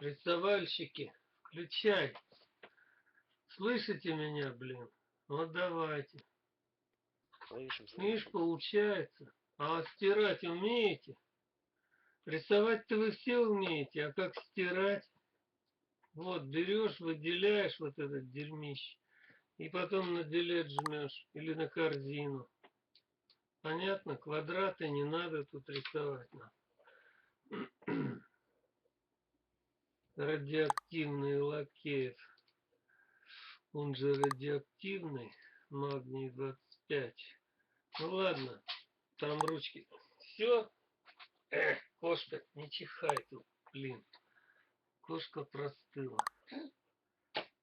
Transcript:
Рисовальщики, включай. Слышите меня, блин? Вот давайте. Слышим, Видишь, слышим. получается. А стирать умеете? Рисовать-то вы все умеете, а как стирать? Вот, берешь, выделяешь вот этот дерьмище. И потом на делет жмешь. Или на корзину. Понятно? Квадраты не надо тут рисовать. Радиоактивный лакеев. Он же радиоактивный. Магний 25. Ну ладно. Там ручки. Все? Кошка, не чихай тут, блин. Кошка простыла.